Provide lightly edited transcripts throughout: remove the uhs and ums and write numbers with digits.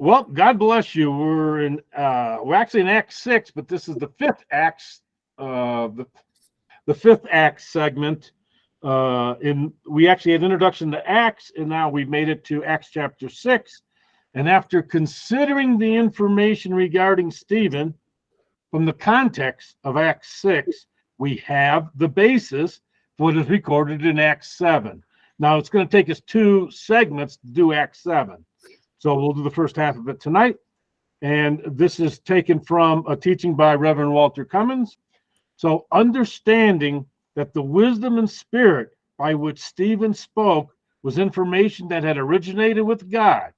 Well, God bless you. We're actually in Acts 6, but this is the fifth Acts, the fifth Acts segment. We actually had introduction to Acts, and now we've made it to Acts chapter 6. And after considering the information regarding Stephen from the context of Acts 6, we have the basis for what is recorded in Acts 7. Now, it's going to take us 2 segments to do Acts 7. So we'll do the first half of it tonight. And this is taken from a teaching by Reverend Walter Cummins. So understanding that the wisdom and spirit by which Stephen spoke was information that had originated with God.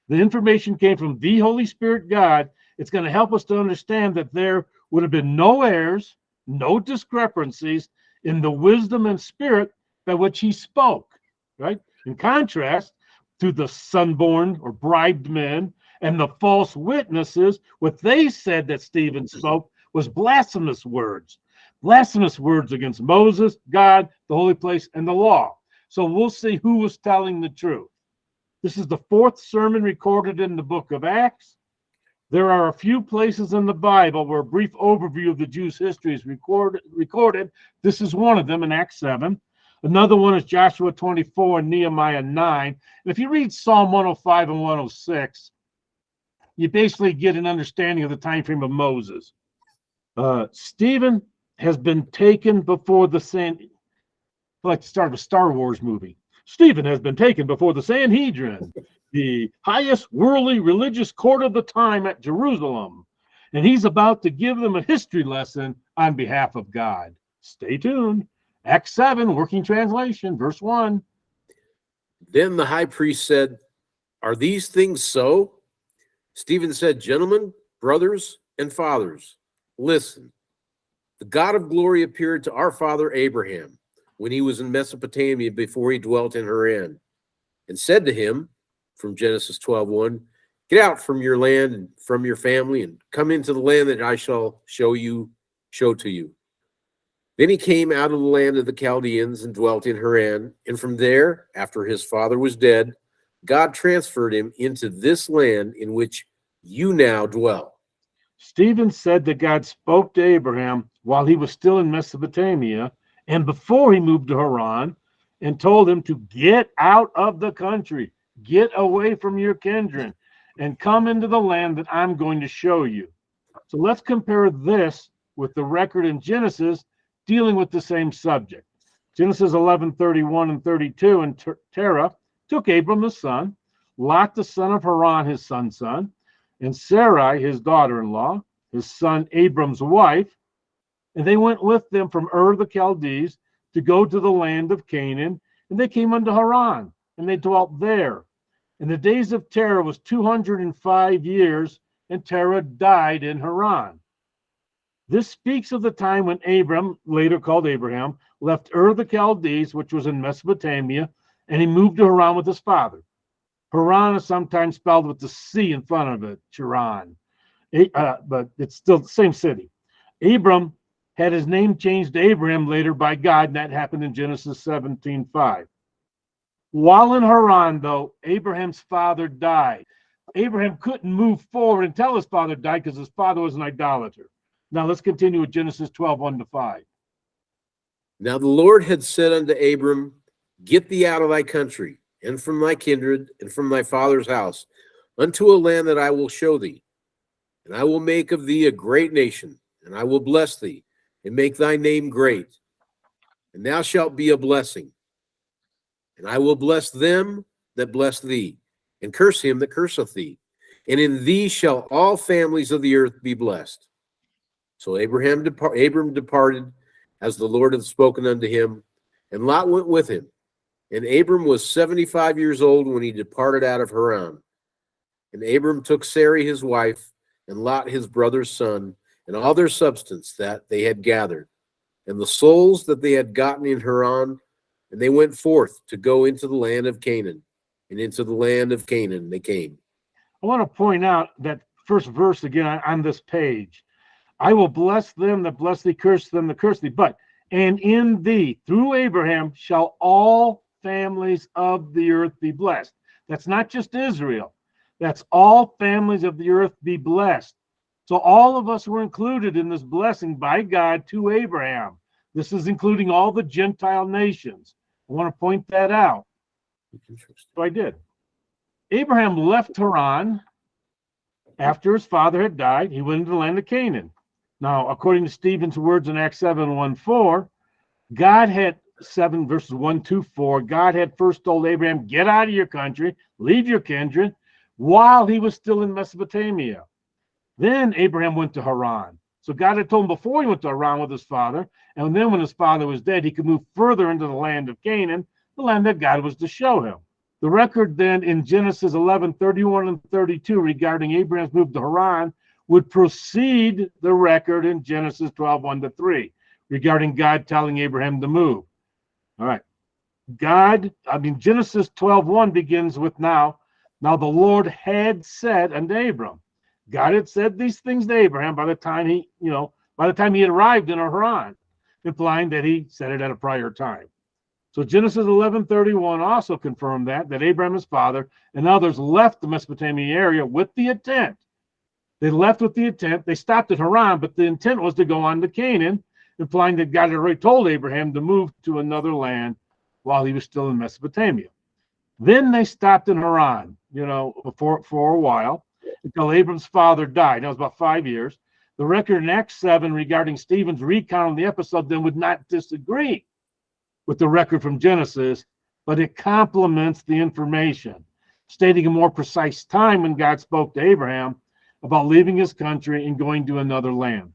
The information came from the Holy Spirit God. It's going to help us to understand that there would have been no errors, no discrepancies in the wisdom and spirit by which he spoke, right? In contrast to the sunborn or bribed men and the false witnesses, what they said that Stephen spoke was blasphemous words against Moses, God, the holy place, and the law. So we'll see who was telling the truth. This is the 4th sermon recorded in the book of Acts. There are a few places in the Bible where a brief overview of the Jews' history is recorded. This is one of them in Acts 7. Another one is Joshua 24 and Nehemiah 9. And if you read Psalm 105 and 106, you basically get an understanding of the time frame of Moses. Stephen has been taken before the like the start of a Star Wars movie. Stephen has been taken before the Sanhedrin, the highest worldly religious court of the time at Jerusalem, and he's about to give them a history lesson on behalf of God. Stay tuned. Acts 7, working translation, verse 1. Then the high priest said, "Are these things so?" Stephen said, "Gentlemen, brothers, and fathers, listen. The God of glory appeared to our father Abraham when he was in Mesopotamia before he dwelt in Haran, and said to him," from Genesis 12:1, "Get out from your land and from your family and come into the land that I shall show to you." Then he came out of the land of the Chaldeans and dwelt in Haran, and from there, after his father was dead, God transferred him into this land in which you now dwell. Stephen said that God spoke to Abraham while he was still in Mesopotamia and before he moved to Haran, and told him to get out of the country, get away from your kindred, and come into the land that I'm going to show you. So let's compare this with the record in Genesis dealing with the same subject. Genesis 11:31 and 32, and Terah took Abram his son, Lot the son of Haran his son's son, and Sarai his daughter-in-law, his son Abram's wife, and they went with them from Ur the Chaldees to go to the land of Canaan, and they came unto Haran, and they dwelt there. And the days of Terah was 205 years, and Terah died in Haran. This speaks of the time when Abram, later called Abraham, left Ur the Chaldees, which was in Mesopotamia, and he moved to Haran with his father. Haran is sometimes spelled with the C in front of it, Charan, but it's still the same city. Abram had his name changed to Abraham later by God, and that happened in Genesis 17:5. While in Haran, though, Abraham's father died. Abraham couldn't move forward until his father died because his father was an idolater. Now let's continue with Genesis 12:1-5. Now the Lord had said unto Abram, "Get thee out of thy country, and from thy kindred, and from thy father's house, unto a land that I will show thee. And I will make of thee a great nation, and I will bless thee, and make thy name great. And thou shalt be a blessing. And I will bless them that bless thee, and curse him that curseth thee. And in thee shall all families of the earth be blessed." So Abram departed, as the Lord had spoken unto him, and Lot went with him. And Abram was 75 years old when he departed out of Haran. And Abram took Sarai his wife, and Lot his brother's son, and all their substance that they had gathered, and the souls that they had gotten in Haran, and they went forth to go into the land of Canaan. And into the land of Canaan they came. I want to point out that first verse again on this page. I will bless them that bless thee, curse them that curse thee. But, and in thee, through Abraham, shall all families of the earth be blessed. That's not just Israel. That's all families of the earth be blessed. So all of us were included in this blessing by God to Abraham. This is including all the Gentile nations. I want to point that out. So I did. Abraham left Haran after his father had died. He went into the land of Canaan. Now, according to Stephen's words in Acts 7:1-4, God had 7 verses 1-4. God had first told Abraham, get out of your country, leave your kindred, while he was still in Mesopotamia. Then Abraham went to Haran. So God had told him before he went to Haran with his father, and then when his father was dead, he could move further into the land of Canaan, the land that God was to show him. The record then in Genesis 11:31-32 regarding Abraham's move to Haran would precede the record in Genesis 12:1-3 regarding God telling Abraham to move. All right. Genesis 12:1 begins with now the Lord had said unto Abram. God had said these things to Abraham by the time he had arrived in Haran, implying that he said it at a prior time. So Genesis 11:31 also confirmed that Abraham, his father, and others left the Mesopotamia area with the intent. They left with the intent. They stopped at Haran, but the intent was to go on to Canaan, implying that God had already told Abraham to move to another land while he was still in Mesopotamia. Then they stopped in Haran, for a while, until Abram's father died. That was about 5 years. The record in Acts 7 regarding Stephen's recount of the episode then would not disagree with the record from Genesis, but it complements the information, stating a more precise time when God spoke to Abraham about leaving his country and going to another land.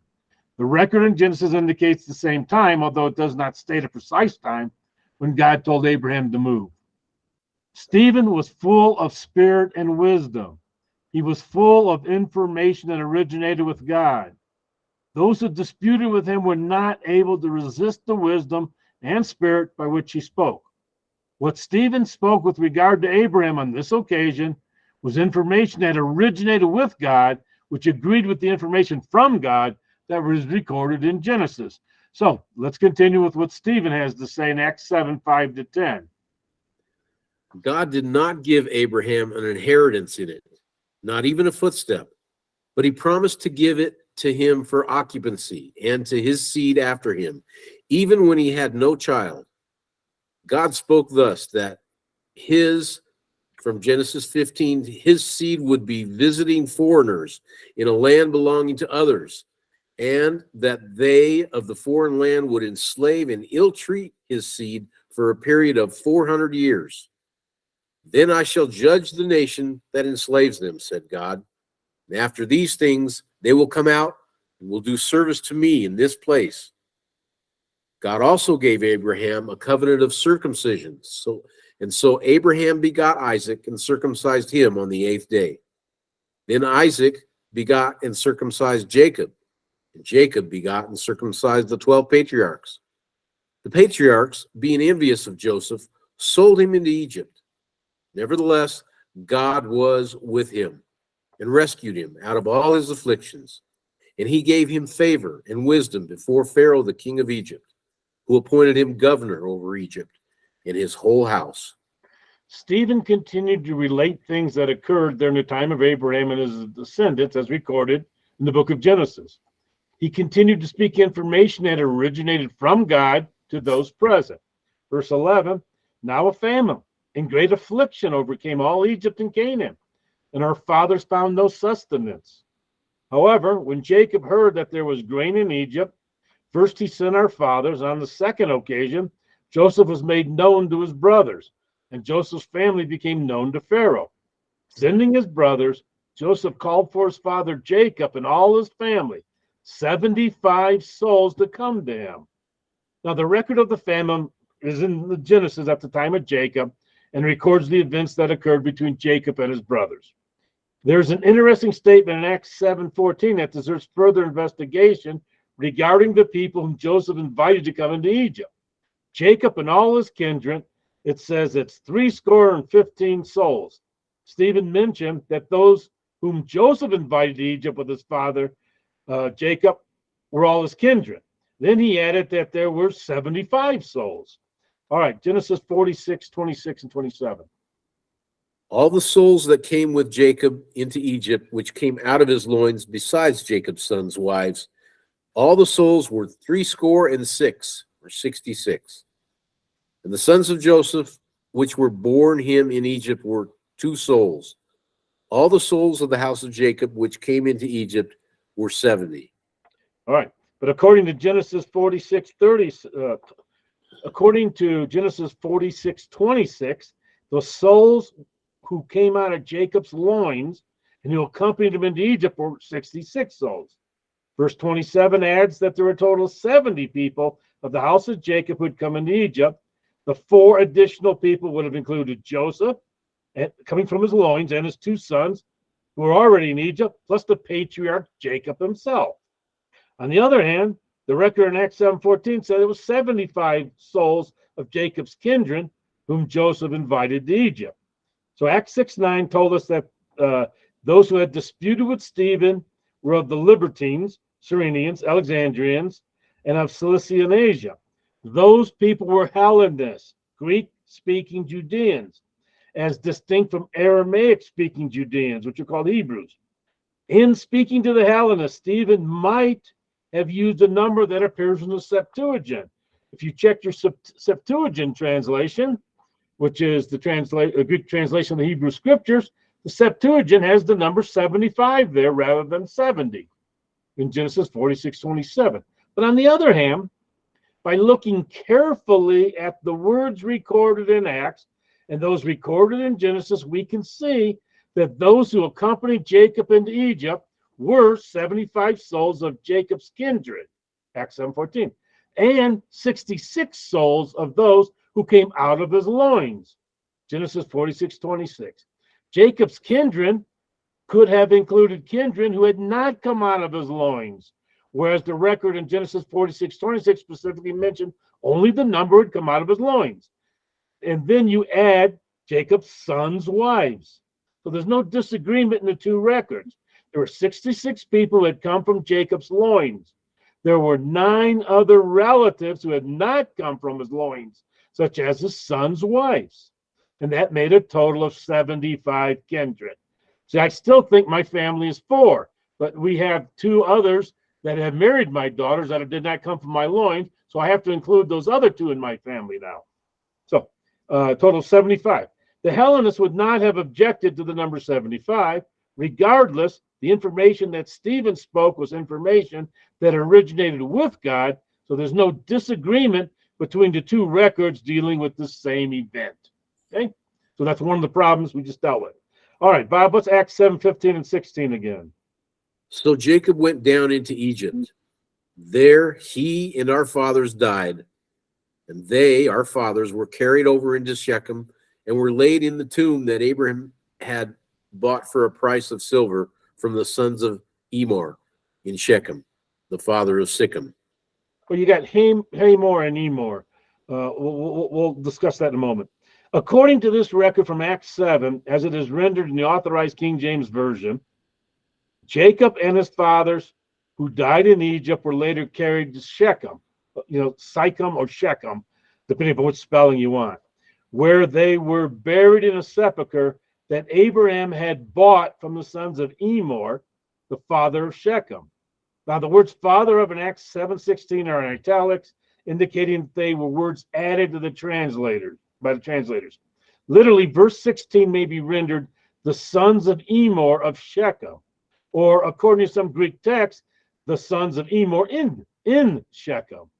The record in Genesis indicates the same time, although it does not state a precise time when God told Abraham to move. Stephen was full of spirit and wisdom. He was full of information that originated with God. Those who disputed with him were not able to resist the wisdom and spirit by which he spoke. What Stephen spoke with regard to Abraham on this occasion was information that originated with God, which agreed with the information from God that was recorded in Genesis. So let's continue with what Stephen has to say in Acts 7:5-10. God did not give Abraham an inheritance in it, not even a footstep, but he promised to give it to him for occupancy and to his seed after him, even when he had no child. God spoke thus that from Genesis 15, his seed would be visiting foreigners in a land belonging to others, and that they of the foreign land would enslave and ill-treat his seed for a period of 400 years. Then I shall judge the nation that enslaves them, said God. And after these things, they will come out and will do service to me in this place. God also gave Abraham a covenant of circumcision. So Abraham begot Isaac and circumcised him on the 8th day. Then Isaac begot and circumcised Jacob. And Jacob begot and circumcised the 12 patriarchs. The patriarchs, being envious of Joseph, sold him into Egypt. Nevertheless, God was with him and rescued him out of all his afflictions. And he gave him favor and wisdom before Pharaoh, the king of Egypt, who appointed him governor over Egypt and his whole house. Stephen continued to relate things that occurred during the time of Abraham and his descendants, as recorded in the book of Genesis. He continued to speak information that originated from God to those present. Verse 11, now a famine and great affliction overcame all Egypt and Canaan, and our fathers found no sustenance. However, when Jacob heard that there was grain in Egypt, first he sent our fathers. On the second occasion, Joseph was made known to his brothers, and Joseph's family became known to Pharaoh. Sending his brothers, Joseph called for his father Jacob and all his family, 75 souls to come to him. Now, the record of the famine is in the Genesis at the time of Jacob and records the events that occurred between Jacob and his brothers. There's an interesting statement in Acts 7:14 that deserves further investigation regarding the people whom Joseph invited to come into Egypt. Jacob and all his kindred, it says it's 75 souls. Stephen mentioned that those whom Joseph invited to Egypt with his father, Jacob, were all his kindred. Then he added that there were 75 souls. All right, Genesis 46, 26, and 27. All the souls that came with Jacob into Egypt, which came out of his loins, besides Jacob's sons' wives, all the souls were 66, or 66. And the sons of Joseph, which were born him in Egypt, were 2 souls. All the souls of the house of Jacob, which came into Egypt, were 70. All right. But according to Genesis 46:30, according to Genesis 46:26, the souls who came out of Jacob's loins and who accompanied him into Egypt were 66 souls. Verse 27 adds that there were a total of 70 people of the house of Jacob who had come into Egypt. The 4 additional people would have included Joseph, coming from his loins, and his 2 sons who were already in Egypt, plus the patriarch Jacob himself. On the other hand, the record in Acts 7:14 said it was 75 souls of Jacob's kindred whom Joseph invited to Egypt. So Acts 6:9 told us that those who had disputed with Stephen were of the Libertines, Cyrenians, Alexandrians, and of Cilicia and Asia. Those people were Hellenists, Greek-speaking Judeans, as distinct from Aramaic-speaking Judeans, which are called Hebrews. In speaking to the Hellenists, Stephen might have used a number that appears in the Septuagint. If you check your Septuagint translation, which is the Greek translation of the Hebrew Scriptures, the Septuagint has the number 75 there rather than 70 in Genesis 46:27. But on the other hand, by looking carefully at the words recorded in Acts and those recorded in Genesis, we can see that those who accompanied Jacob into Egypt were 75 souls of Jacob's kindred, Acts 7:14, and 66 souls of those who came out of his loins, Genesis 46:26. Jacob's kindred could have included kindred who had not come out of his loins, whereas the record in Genesis 46:26 specifically mentioned only the number who had come out of his loins. And then you add Jacob's sons' wives. So there's no disagreement in the 2 records. There were 66 people who had come from Jacob's loins. There were 9 other relatives who had not come from his loins, such as his sons' wives. And that made a total of 75 kindred. See, I still think my family is 4, but we have 2 others that have married my daughters that did not come from my loins, so I have to include those other 2 in my family now. So, total 75. The Hellenists would not have objected to the number 75. Regardless, the information that Stephen spoke was information that originated with God, so there's no disagreement between the 2 records dealing with the same event. Okay? So that's one of the problems we just dealt with. All right, Bob, what's Acts 7:15 and 16 again? So Jacob went down into Egypt. There he and our fathers died, and they, our fathers, were carried over into Shechem and were laid in the tomb that Abraham had bought for a price of silver from the sons of Emor in Shechem, the father of Sichem. Well, you got Hamor and Emor. We'll discuss that in a moment. According to this record from Acts 7, as it is rendered in the Authorized King James Version, Jacob and his fathers who died in Egypt were later carried to Shechem, Sychem or Shechem, depending on which spelling you want, where they were buried in a sepulcher that Abraham had bought from the sons of Emor, the father of Shechem. Now, the words father of in Acts 7:16 are in italics, indicating that they were words added to the translators, by the translators. Literally, verse 16 may be rendered the sons of Emor of Shechem, or according to some Greek texts, the sons of Emor in Shechem.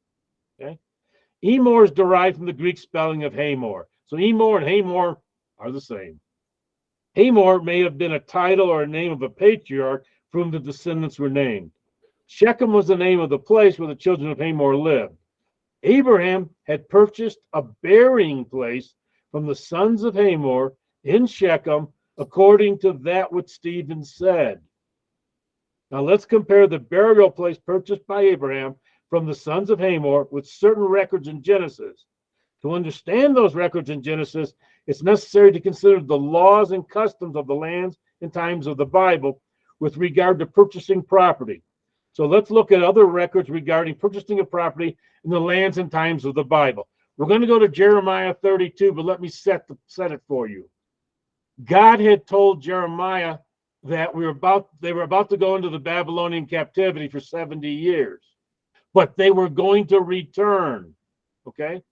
Okay? Emor is derived from the Greek spelling of Hamor. So Emor and Hamor are the same. Hamor may have been a title or a name of a patriarch from whom the descendants were named. Shechem was the name of the place where the children of Hamor lived. Abraham had purchased a burying place from the sons of Hamor in Shechem, according to that which Stephen said. Now let's compare the burial place purchased by Abraham from the sons of Hamor with certain records in Genesis. To understand those records in Genesis, it's necessary to consider the laws and customs of the lands and times of the Bible with regard to purchasing property. So let's look at other records regarding purchasing of property in the lands and times of the Bible. We're going to go to Jeremiah 32, but let me set it for you. God had told Jeremiah that they were about to go into the Babylonian captivity for 70 years, but they were going to return. Okay?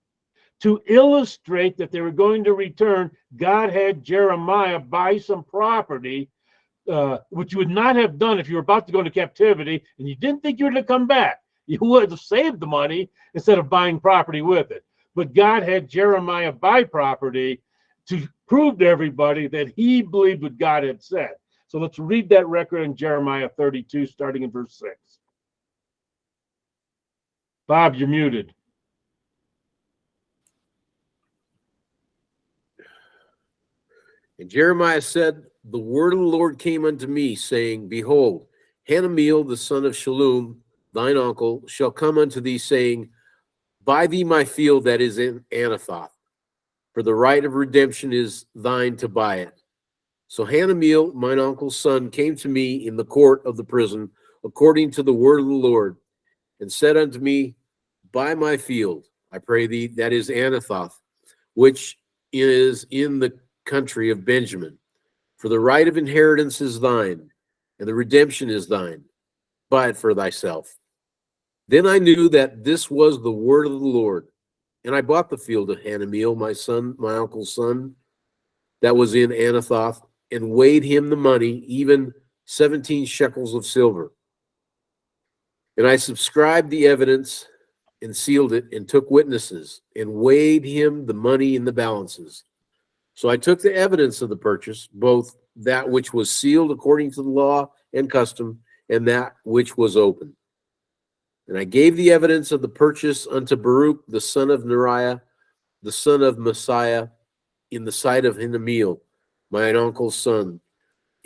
To illustrate that they were going to return, God had Jeremiah buy some property, which you would not have done if you were about to go into captivity and you didn't think you were going to come back. You would have saved the money instead of buying property with it. But God had Jeremiah buy property to prove to everybody that he believed what God had said. So let's read that record in Jeremiah 32, starting in verse 6. Bob, you're muted. And Jeremiah said, the word of the Lord came unto me, saying, Behold, Hanameel, the son of Shallum, thine uncle, shall come unto thee, saying, Buy thee my field that is in Anathoth, for the right of redemption is thine to buy it. So Hanameel, mine uncle's son, came to me in the court of the prison, according to the word of the Lord, and said unto me, Buy my field, I pray thee, that is Anathoth, which is in the country of Benjamin. For the right of inheritance is thine, and the redemption is thine. Buy it for thyself. Then I knew that this was the word of the Lord, and I bought the field of Hanameel, my uncle's son, that was in Anathoth, and weighed him the money, even 17 shekels of silver. And I subscribed the evidence and sealed it, and took witnesses, and weighed him the money in the balances. So I took the evidence of the purchase, both that which was sealed according to the law and custom, and that which was open. And I gave the evidence of the purchase unto Baruch, the son of Neriah, the son of Messiah, in the sight of Hanameel, mine uncle's son,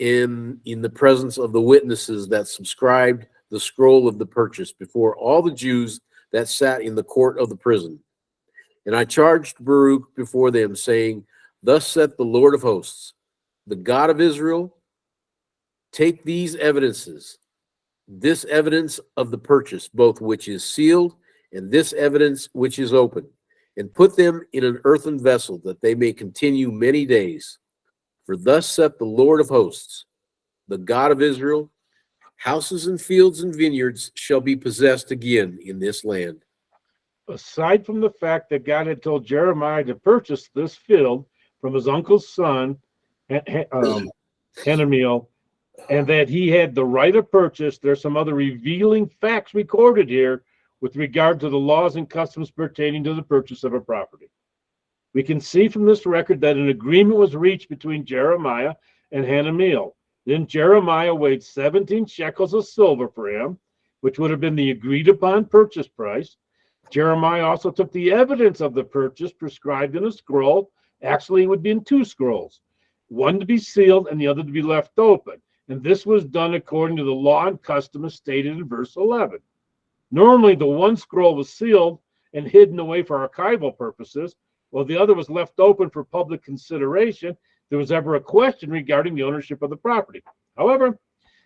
in the presence of the witnesses that subscribed the scroll of the purchase before all the Jews that sat in the court of the prison. And I charged Baruch before them, saying, Thus saith the Lord of hosts, the God of Israel, take these evidences, this evidence of the purchase, both which is sealed, and this evidence which is open, and put them in an earthen vessel, that they may continue many days. For thus saith the Lord of hosts, the God of Israel, houses and fields and vineyards shall be possessed again in this land. Aside from the fact that God had told Jeremiah to purchase this field from his uncle's son, Hanameel, and that he had the right of purchase, there's some other revealing facts recorded here with regard to the laws and customs pertaining to the purchase of a property. We can see from this record that an agreement was reached between Jeremiah and Hanameel. Then Jeremiah weighed 17 shekels of silver for him, which would have been the agreed upon purchase price. Jeremiah also took the evidence of the purchase prescribed in a scroll. Actually, it would be in two scrolls, one to be sealed and the other to be left open. And this was done according to the law and custom as stated in verse 11. Normally, the one scroll was sealed and hidden away for archival purposes, while the other was left open for public consideration if there was ever a question regarding the ownership of the property. However,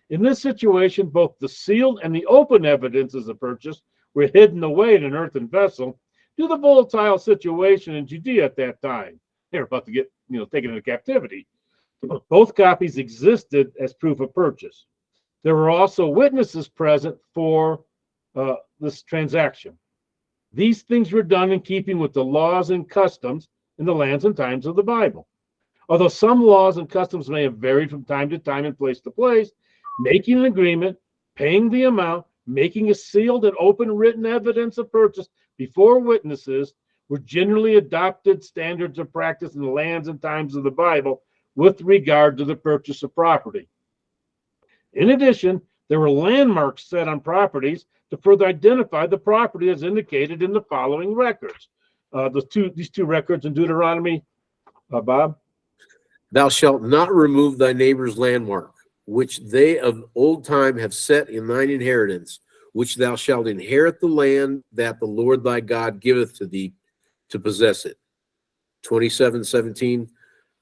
in this situation, both the sealed and the open evidences of purchase were hidden away in an earthen vessel due to the volatile situation in Judea at that time. They were about to get, taken into captivity. Both copies existed as proof of purchase. There were also witnesses present for this transaction. These things were done in keeping with the laws and customs in the lands and times of the Bible. Although some laws and customs may have varied from time to time and place to place, making an agreement, paying the amount, making a sealed and open written evidence of purchase before witnesses were generally adopted standards of practice in the lands and times of the Bible with regard to the purchase of property. In addition, there were landmarks set on properties to further identify the property as indicated in the following records. These two records in Deuteronomy, Bob? Thou shalt not remove thy neighbor's landmark, which they of old time have set in thine inheritance, which thou shalt inherit the land that the Lord thy God giveth to thee to possess it. 27:17.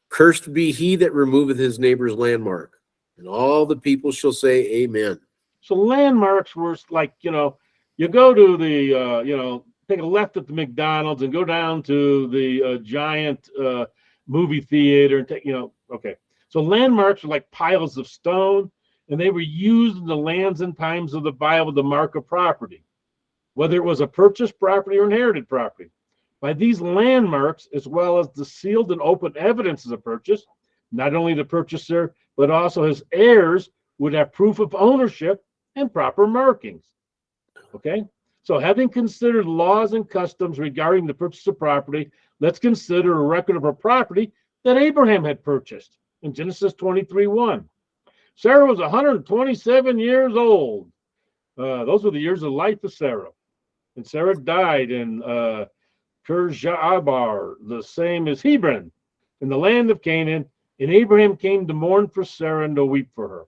Cursed be he that removeth his neighbor's landmark. And all the people shall say, Amen. So landmarks were like, you go to the, take a left at the McDonald's and go down to the giant movie theater and take, okay. So landmarks are like piles of stone, and they were used in the lands and times of the Bible to mark a property, whether it was a purchased property or inherited property. By these landmarks, as well as the sealed and open evidences of purchase, not only the purchaser, but also his heirs would have proof of ownership and proper markings. Okay? So having considered laws and customs regarding the purchase of property, let's consider a record of a property that Abraham had purchased in Genesis 23:1. Sarah was 127 years old. Those were the years of life of Sarah. And Sarah died in Kirjabar, the same as Hebron, in the land of Canaan. And Abraham came to mourn for Sarah and to weep for her.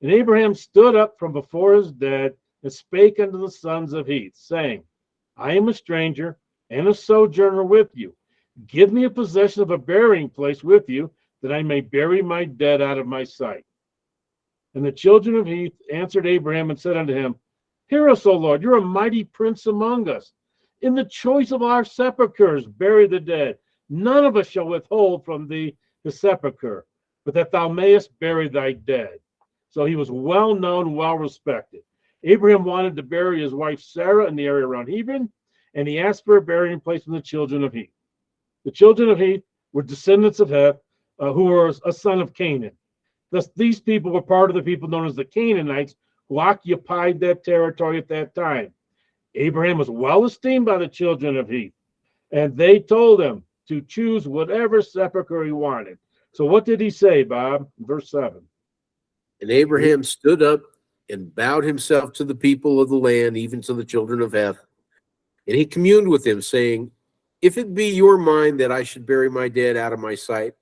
And Abraham stood up from before his dead and spake unto the sons of Heth, saying, I am a stranger and a sojourner with you. Give me a possession of a burying place with you, that I may bury my dead out of my sight. And the children of Heth answered Abraham and said unto him, Hear us, O Lord, you're a mighty prince among us. In the choice of our sepulchres, bury the dead. None of us shall withhold from thee the sepulchre, but that thou mayest bury thy dead. So he was well known, well respected. Abraham wanted to bury his wife Sarah in the area around Hebron, and he asked for a burying place from the children of Heth. The children of Heth were descendants of Heth, who were a son of Canaan. Thus, these people were part of the people known as the Canaanites, who occupied that territory at that time. Abraham was well esteemed by the children of Heth, and they told him to choose whatever sepulchre he wanted. So what did he say, Bob? Verse 7. And Abraham stood up and bowed himself to the people of the land, even to the children of Heth. And he communed with them, saying, If it be your mind that I should bury my dead out of my sight,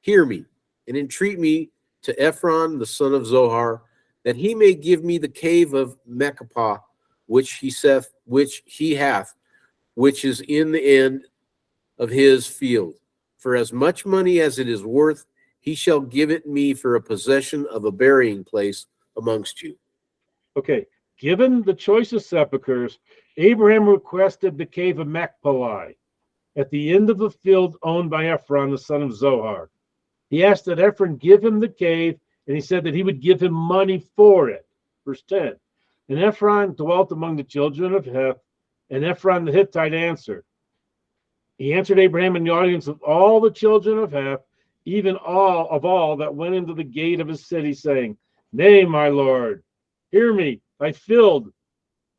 hear me, and entreat me to Ephron, the son of Zohar, that he may give me the cave of Machpelah, which he hath, which is in the end of his field. For as much money as it is worth, he shall give it me for a possession of a burying place amongst you. Okay, given the choice of sepulchres, Abraham requested the cave of Machpelah at the end of the field owned by Ephron, the son of Zohar. He asked that Ephron give him the cave, and he said that he would give him money for it. Verse 10. And Ephron dwelt among the children of Heth, and Ephron the Hittite answered. He answered Abraham in the audience of all the children of Heth, even all that went into the gate of his city, saying, Nay, my Lord, hear me, thy field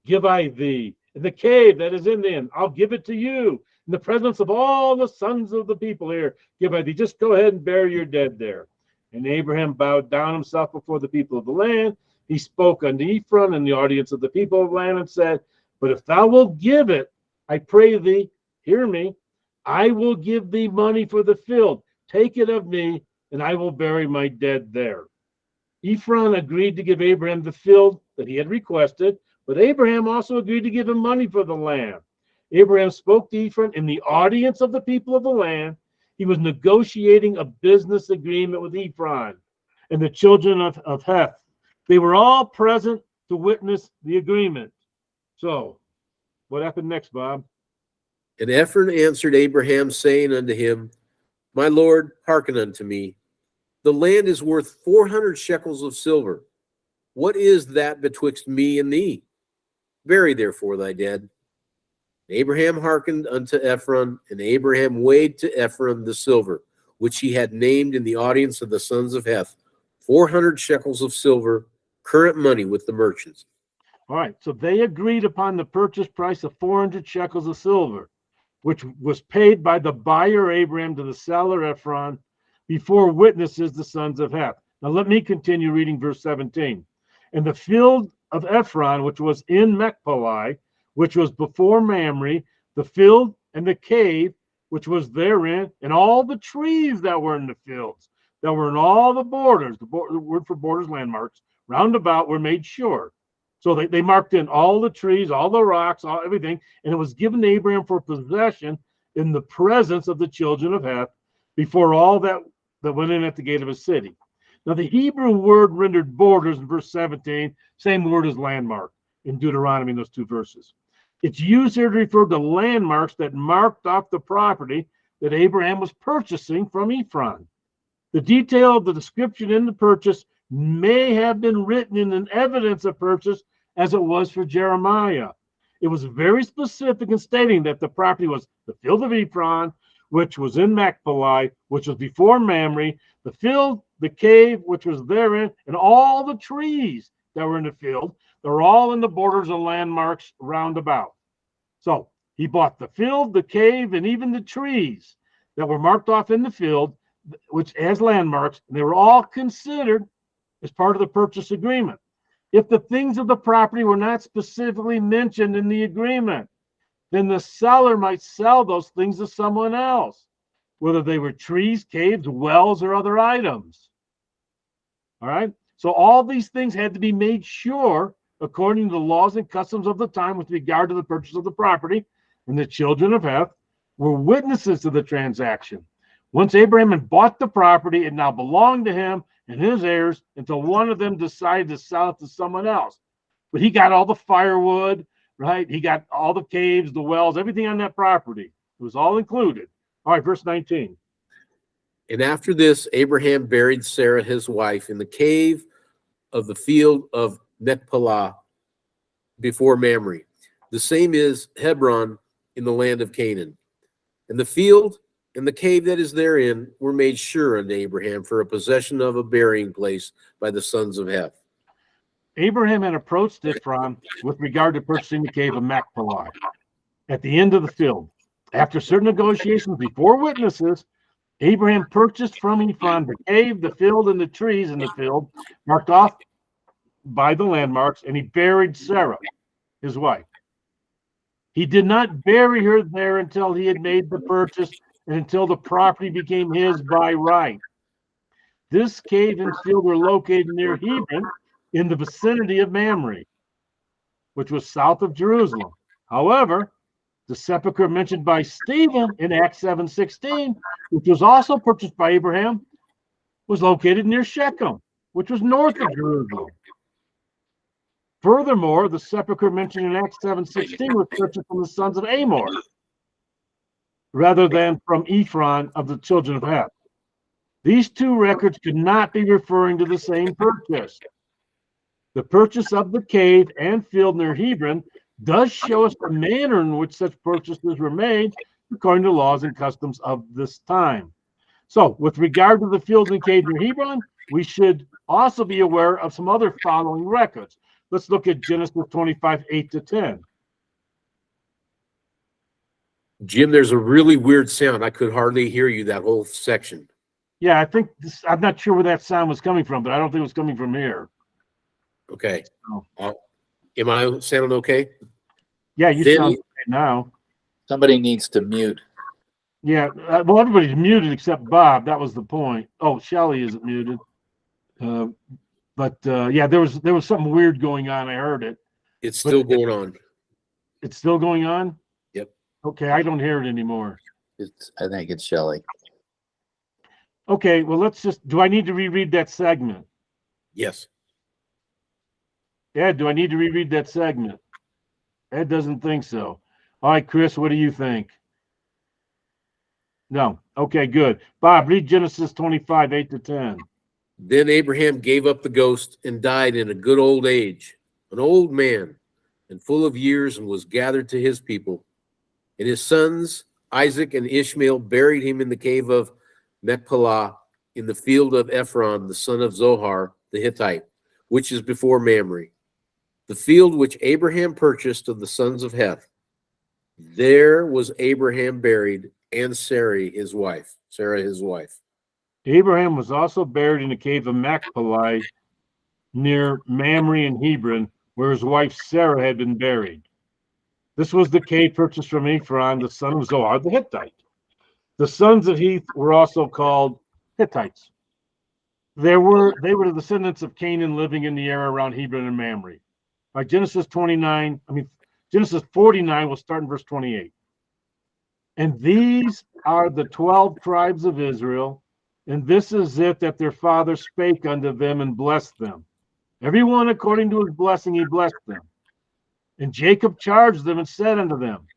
give I thee, and the cave that is in the inn, I'll give it to you. In the presence of all the sons of the people here, give I thee. Just go ahead and bury your dead there. And Abraham bowed down himself before the people of the land. He spoke unto Ephron in the audience of the people of the land and said, But if thou wilt give it, I pray thee, hear me, I will give thee money for the field. Take it of me, and I will bury my dead there. Ephron agreed to give Abraham the field that he had requested, but Abraham also agreed to give him money for the land. Abraham spoke to Ephron in the audience of the people of the land. He was negotiating a business agreement with Ephron and the children of Heth. They were all present to witness the agreement. So, what happened next, Bob? And Ephron answered Abraham, saying unto him, My Lord, hearken unto me. The land is worth 400 shekels of silver. What is that betwixt me and thee? Bury therefore thy dead. Abraham hearkened unto Ephron, and Abraham weighed to Ephron the silver, which he had named in the audience of the sons of Heth, 400 shekels of silver, current money with the merchants. All right, so they agreed upon the purchase price of 400 shekels of silver, which was paid by the buyer Abraham to the seller Ephron before witnesses, the sons of Heth. Now let me continue reading verse 17. And the field of Ephron, which was in Machpelah, which was before Mamre, the field and the cave, which was therein, and all the trees that were in the fields, that were in all the borders, the word for borders, landmarks, round about were made sure. So they marked in all the trees, all the rocks, everything, and it was given to Abraham for possession in the presence of the children of Heth before all that went in at the gate of a city. Now the Hebrew word rendered borders in verse 17, same word as landmark in Deuteronomy in those two verses. It's used here to refer to landmarks that marked off the property that Abraham was purchasing from Ephron. The detail of the description in the purchase may have been written in an evidence of purchase as it was for Jeremiah. It was very specific in stating that the property was the field of Ephron, which was in Machpelah, which was before Mamre, the field, the cave, which was therein, and all the trees that were in the field. They're all in the borders and landmarks round about. So he bought the field, the cave, and even the trees that were marked off in the field, which as landmarks, and they were all considered as part of the purchase agreement. If the things of the property were not specifically mentioned in the agreement, then the seller might sell those things to someone else, whether they were trees, caves, wells, or other items. All right? So all these things had to be made sure according to the laws and customs of the time with regard to the purchase of the property, and the children of Heth were witnesses to the transaction. Once Abraham had bought the property, it now belonged to him and his heirs until one of them decided to sell it to someone else. But he got all the firewood, right? He got all the caves, the wells, everything on that property. It was all included. All right, verse 19. And after this, Abraham buried Sarah, his wife, in the cave of the field of Machpelah before Mamre. The same is Hebron in the land of Canaan. And the field and the cave that is therein were made sure unto Abraham for a possession of a burying place by the sons of Heth. Abraham had approached Ephron with regard to purchasing the cave of Machpelah at the end of the field. After certain negotiations before witnesses, Abraham purchased from Ephron the cave, the field, and the trees in the field, marked off by the landmarks, and he buried Sarah, his wife. He did not bury her there until he had made the purchase and until the property became his by right. This cave and field were located near Hebron in the vicinity of Mamre, which was south of Jerusalem. However, the sepulchre mentioned by Stephen in Acts 7:16, which was also purchased by Abraham, was located near Shechem, which was north of Jerusalem. Furthermore, the sepulchre mentioned in Acts 7:16 was purchased from the sons of Amor, rather than from Ephron of the children of Heth. These two records could not be referring to the same purchase. The purchase of the cave and field near Hebron does show us the manner in which such purchases were made according to laws and customs of this time. So, with regard to the fields and cave near Hebron, we should also be aware of some other following records. Let's look at Genesis 25:8-10. Jim, there's a really weird sound. I could hardly hear you that whole section. Yeah, I think I'm not sure where that sound was coming from, but I don't think it was coming from here. Okay. Am I sounding okay? Yeah, you sound okay now. Somebody needs to mute. Yeah, well, everybody's muted except Bob. That was the point. Oh, Shelly isn't muted. Yeah, there was something weird going on. I heard it. It's still going on. It's still going on? Yep. Okay, I don't hear it anymore. I think it's Shelley. Okay, well, do I need to reread that segment? Yes. Ed, do I need to reread that segment? Ed doesn't think so. All right, Chris, what do you think? No. Okay, good. Bob, read Genesis 25:8-10. Then Abraham gave up the ghost and died in a good old age, an old man and full of years, and was gathered to his people. And his sons, Isaac and Ishmael, buried him in the cave of Machpelah in the field of Ephron, the son of Zohar, the Hittite, which is before Mamre, the field which Abraham purchased of the sons of Heth. There was Abraham buried, and Sarah his wife. Abraham was also buried in the cave of Machpelah near Mamre and Hebron, where his wife Sarah had been buried. This was the cave purchased from Ephron, the son of Zohar, the Hittite. The sons of Heth were also called Hittites. They were the descendants of Canaan living in the area around Hebron and Mamre. By Genesis 49, Genesis 49 will start in verse 28. And these are the 12 tribes of Israel, and this is it that their father spake unto them and blessed them. Everyone according to his blessing he blessed them. And Jacob charged them and said unto them,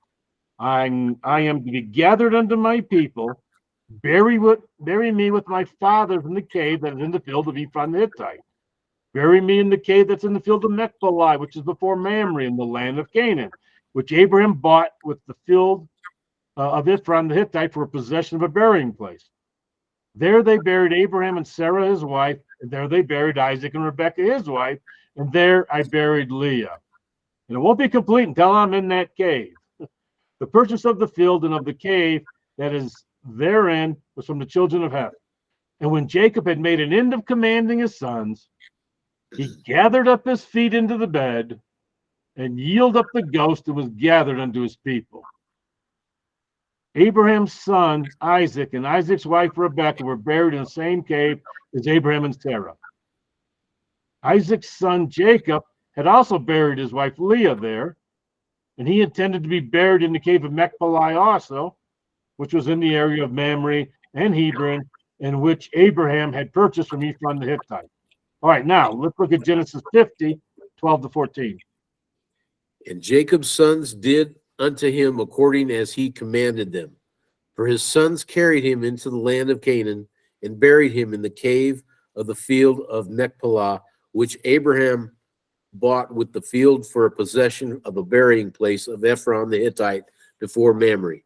I am to be gathered unto my people, Bury me with my fathers in the cave that is in the field of Ephron the Hittite. Bury me in the cave that's in the field of Machpelah, which is before Mamre in the land of Canaan, which Abraham bought with the field of Ephron the Hittite for a possession of a burying place. There they buried Abraham and Sarah his wife, and there they buried Isaac and Rebekah his wife, and there I buried Leah. And it won't be complete until I'm in that cave. The purchase of the field and of the cave that is therein was from the children of Heth. And when Jacob had made an end of commanding his sons, he gathered up his feet into the bed and yielded up the ghost and was gathered unto his people. Abraham's son Isaac and Isaac's wife Rebekah were buried in the same cave as Abraham and Sarah. Isaac's son Jacob had also buried his wife Leah there, and he intended to be buried in the cave of Machpelah also, which was in the area of Mamre and Hebron, and which Abraham had purchased from Ephron the Hittite. All right, now let's look at Genesis 50, 12 to 14. And Jacob's sons did unto him according as he commanded them. For his sons carried him into the land of Canaan and buried him in the cave of the field of Machpelah, which Abraham bought with the field for a possession of a burying place of Ephron the Hittite before Mamre.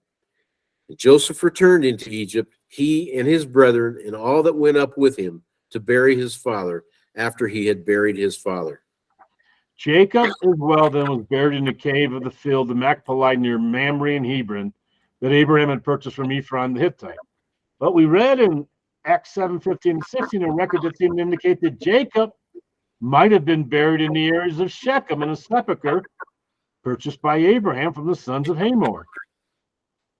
And Joseph returned into Egypt, he and his brethren, and all that went up with him to bury his father after he had buried his father. Jacob as well then was buried in the cave of the field of Machpelah near Mamre and Hebron that Abraham had purchased from Ephron the Hittite. But we read in Acts 7, 15 and 16 a record that seemed to indicate that Jacob might have been buried in the areas of Shechem in a sepulchre purchased by Abraham from the sons of Hamor.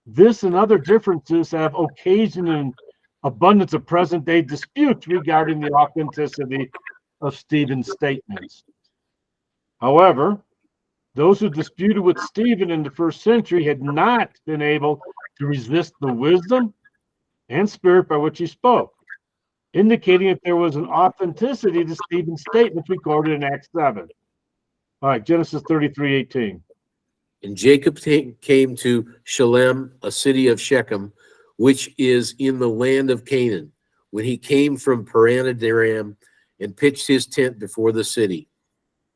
This and other differences have occasioned an abundance of present-day disputes regarding the authenticity of Stephen's statements. However, those who disputed with Stephen in the first century had not been able to resist the wisdom and spirit by which he spoke, indicating that there was an authenticity to Stephen's statements recorded in Acts 7. All right, Genesis 33:18. And Jacob came to Shalem, a city of Shechem, which is in the land of Canaan, when he came from Paran-Aram and pitched his tent before the city.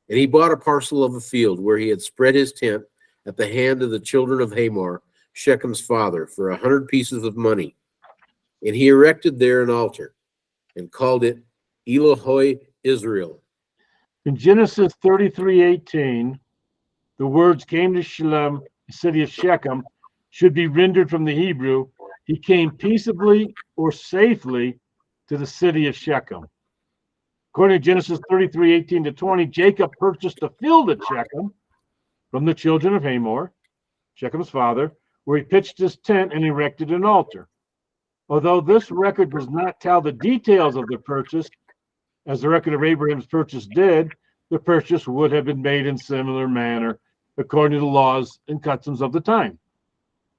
And he bought a parcel of a field where he had spread his tent at the hand of the children of Hamor, Shechem's father, for 100 pieces of money. And he erected there an altar and called it Elohoi Israel. In Genesis 33:18, the words came to Shalem, the city of Shechem, should be rendered from the Hebrew, he came peaceably or safely to the city of Shechem. According to Genesis 33:18 to 20, Jacob purchased a field at Shechem from the children of Hamor, Shechem's father, where he pitched his tent and erected an altar. Although this record does not tell the details of the purchase, as the record of Abraham's purchase did, the purchase would have been made in similar manner according to the laws and customs of the time.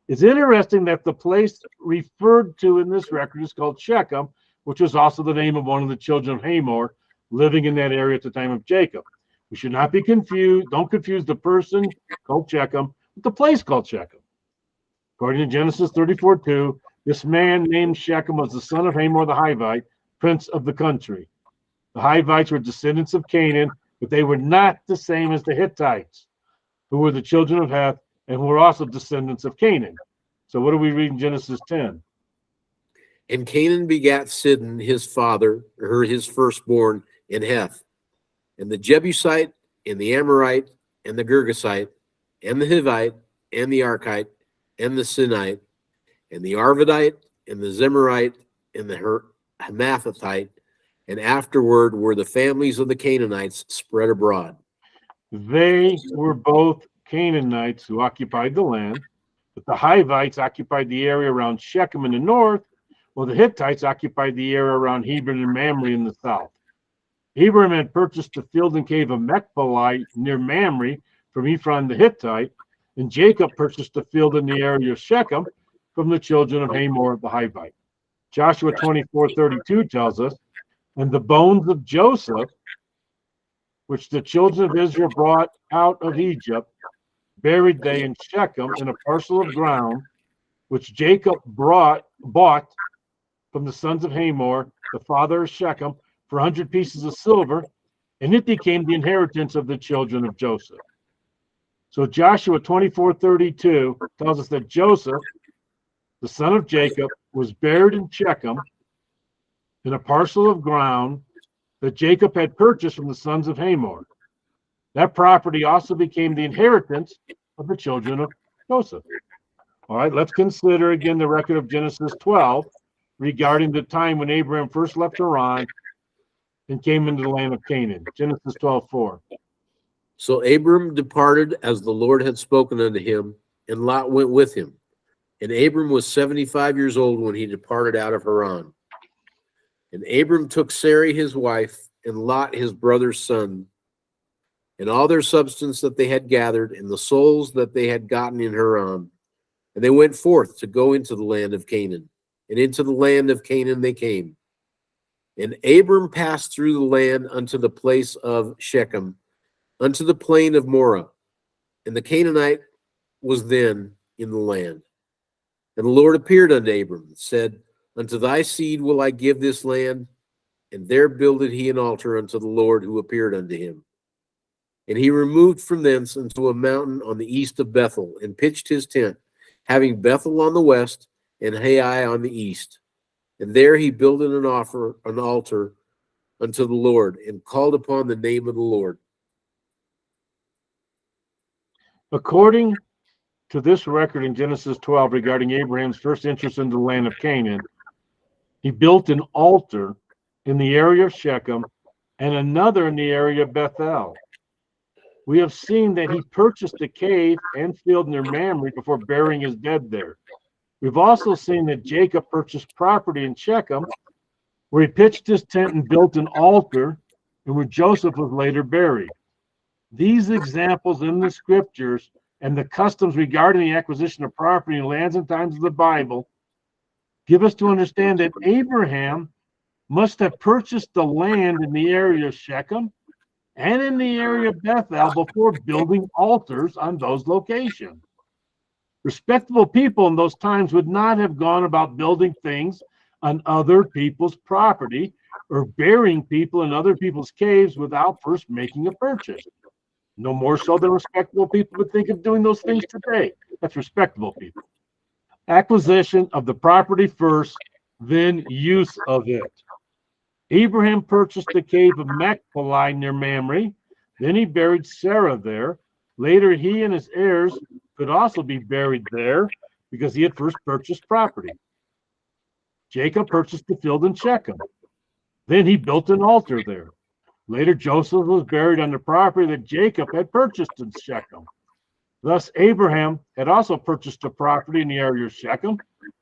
It's interesting that the place referred to in this record is called Shechem, which was also the name of one of the children of Hamor living in that area at the time of Jacob. We should not be confused. Don't confuse the person called Shechem with the place called Shechem. According to Genesis 34:2, this man named Shechem was the son of Hamor the Hivite, prince of the country. The Hivites were descendants of Canaan, but they were not the same as the Hittites, who were the children of Heth and who were also descendants of Canaan. So what do we read in Genesis 10? And Canaan begat Sidon, his father, or his firstborn, in Heth, and the Jebusite, and the Amorite, and the Girgasite, and the Hivite, and the Arkite, and the Sinite, and the Arvadite, and the Zemarite, and the Hamathite, and afterward were the families of the Canaanites spread abroad. They were both Canaanites who occupied the land, but the Hivites occupied the area around Shechem in the north, while the Hittites occupied the area around Hebron and Mamre in the south. Abraham had purchased the field and cave of Machpelah near Mamre from Ephron the Hittite, and Jacob purchased the field in the area of Shechem from the children of Hamor the Hivite. Joshua 24:32 tells us, and the bones of Joseph, which the children of Israel brought out of Egypt, buried they in Shechem in a parcel of ground, which Jacob brought bought from the sons of Hamor, the father of Shechem, for 100 pieces of silver, and it became the inheritance of the children of Joseph. So Joshua 24:32 tells us that Joseph, the son of Jacob, was buried in Shechem in a parcel of ground that Jacob had purchased from the sons of Hamor. That property also became the inheritance of the children of Joseph. All right, let's consider again the record of Genesis 12 regarding the time when Abraham first left Haran and came into the land of Canaan. Genesis 12:4. So Abram departed as the Lord had spoken unto him, and Lot went with him. And Abram was 75 years old when he departed out of Haran. And Abram took Sarai his wife, and Lot his brother's son, and all their substance that they had gathered, and the souls that they had gotten in Haran. And they went forth to go into the land of Canaan. And into the land of Canaan they came. And Abram passed through the land unto the place of Shechem, unto the plain of Moreh. And the Canaanite was then in the land. And the Lord appeared unto Abram, and said, Unto thy seed will I give this land. And there builded he an altar unto the Lord who appeared unto him. And he removed from thence unto a mountain on the east of Bethel, and pitched his tent, having Bethel on the west, and Hai on the east. And there he builded an altar unto the Lord, and called upon the name of the Lord. According to this record in Genesis 12 regarding Abraham's first interest in the land of Canaan, he built an altar in the area of Shechem and another in the area of Bethel. We have seen that he purchased a cave and field near Mamre before burying his dead there. We've also seen that Jacob purchased property in Shechem, where he pitched his tent and built an altar, and where Joseph was later buried. These examples in the scriptures and the customs regarding the acquisition of property in lands and times of the Bible give us to understand that Abraham must have purchased the land in the area of Shechem and in the area of Bethel before building altars on those locations. Respectable people in those times would not have gone about building things on other people's property or burying people in other people's caves without first making a purchase. No more so than respectable people would think of doing those things today. That's respectable people. Acquisition of the property first, then use of it. Abraham purchased the cave of Machpelah near Mamre. Then he buried Sarah there. Later, he and his heirs could also be buried there because he had first purchased property. Jacob purchased the field in Shechem. Then he built an altar there. Later, Joseph was buried on the property that Jacob had purchased in Shechem. Thus, Abraham had also purchased a property in the area of Shechem,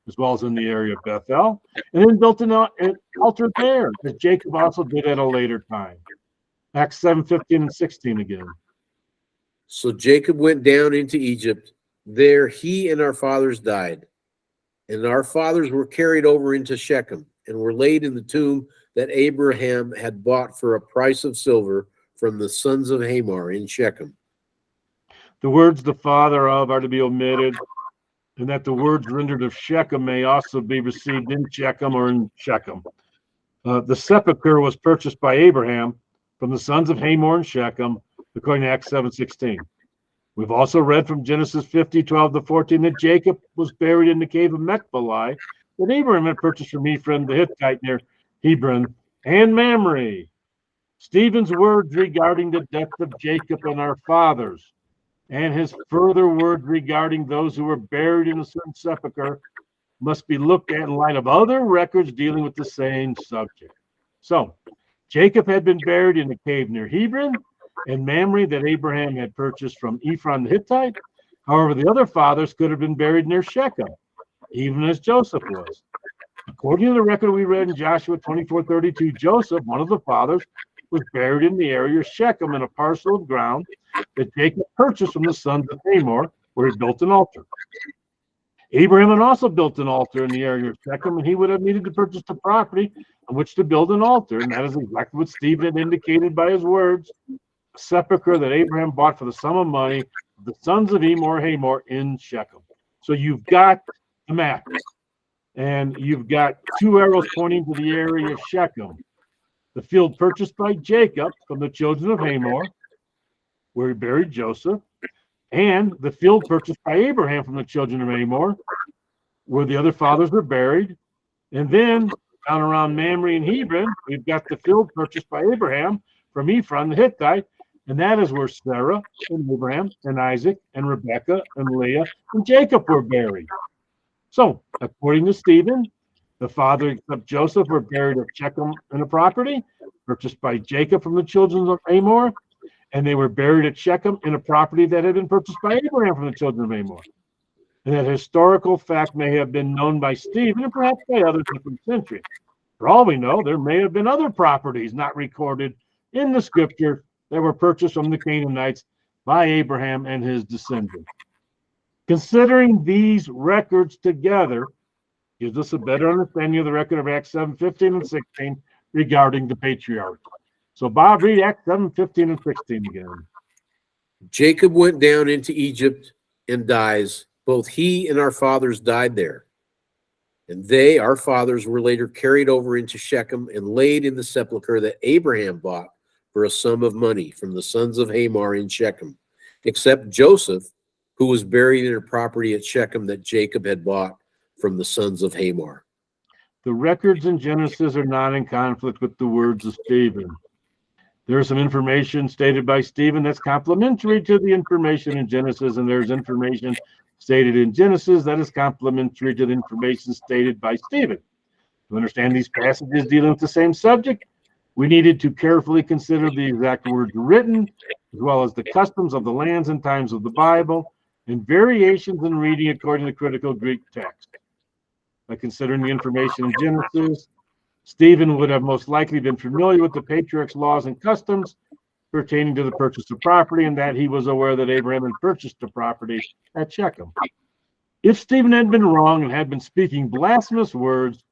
as well as in the area of Bethel, and then built an altar there, as Jacob also did at a later time. Acts 7:15 and 16 again. So Jacob went down into Egypt. There he and our fathers died. And our fathers were carried over into Shechem and were laid in the tomb that Abraham had bought for a price of silver from the sons of Hamor in Shechem. The words "the father of" are to be omitted, and that the words rendered of Shechem may also be received in Shechem or in Shechem. The sepulchre was purchased by Abraham from the sons of Hamor in Shechem, according to Acts 7:16. We've also read from Genesis 50:12-14 that Jacob was buried in the cave of Machpelah that Abraham had purchased from Ephraim the Hittite near Hebron and Mamre. Stephen's words regarding the death of Jacob and our fathers, and his further word regarding those who were buried in a certain sepulchre, must be looked at in light of other records dealing with the same subject. So, Jacob had been buried in a cave near Hebron and Mamre that Abraham had purchased from Ephraim the Hittite. However, the other fathers could have been buried near Shechem, even as Joseph was. According to the record we read in Joshua 24:32, Joseph, one of the fathers, was buried in the area of Shechem in a parcel of ground that Jacob purchased from the sons of Hamor, where he built an altar. Abraham had also built an altar in the area of Shechem, and he would have needed to purchase the property on which to build an altar, and that is exactly what Stephen had indicated by his words, a sepulchre that Abraham bought for the sum of money, the sons of Hamor in Shechem. So you've got the map. And you've got two arrows pointing to the area of Shechem. The field purchased by Jacob from the children of Hamor, where he buried Joseph, and the field purchased by Abraham from the children of Hamor, where the other fathers were buried. And then down around Mamre and Hebron, we've got the field purchased by Abraham from Ephron the Hittite, and that is where Sarah and Abraham and Isaac and Rebekah and Leah and Jacob were buried. So, according to Stephen, the father except Joseph were buried at Shechem in a property purchased by Jacob from the children of Hamor, and they were buried at Shechem in a property that had been purchased by Abraham from the children of Hamor. And that historical fact may have been known by Stephen and perhaps by others in the century. For all we know, there may have been other properties not recorded in the scripture that were purchased from the Canaanites by Abraham and his descendants. Considering these records together gives us a better understanding of the record of Acts 7:15 and 16 regarding the patriarchs. So, Bob, read Acts 7:15 and 16 again. Jacob went down into Egypt and dies. Both he and our fathers died there. And they, our fathers, were later carried over into Shechem and laid in the sepulchre that Abraham bought for a sum of money from the sons of Hamor in Shechem, except Joseph, who was buried in a property at Shechem that Jacob had bought from the sons of Hamor. The records in Genesis are not in conflict with the words of Stephen. There is some information stated by Stephen that's complementary to the information in Genesis, and there's information stated in Genesis that is complementary to the information stated by Stephen. To understand these passages dealing with the same subject, we needed to carefully consider the exact words written, as well as the customs of the lands and times of the Bible, and variations in reading according to critical Greek text. By considering the information in Genesis, Stephen would have most likely been familiar with the patriarchs' laws and customs pertaining to the purchase of property, and that he was aware that Abraham had purchased the property at Shechem. If Stephen had been wrong and had been speaking blasphemous words,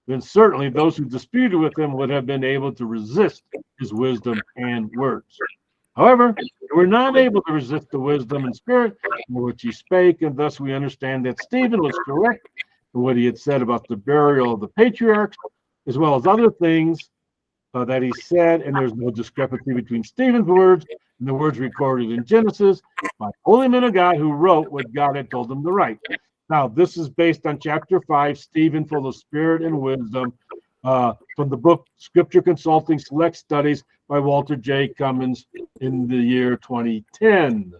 then certainly those who disputed with him would have been able to resist his wisdom and words. However, they were not able to resist the wisdom and spirit in which he spake, and thus we understand that Stephen was correct in what he had said about the burial of the patriarchs, as well as other things that he said, and there's no discrepancy between Stephen's words and the words recorded in Genesis by holy men of God who wrote what God had told them to write. Now, this is based on chapter 5, Stephen, full of spirit and wisdom, from the book Scripture Consulting Select Studies by Walter J. Cummins in the year 2010.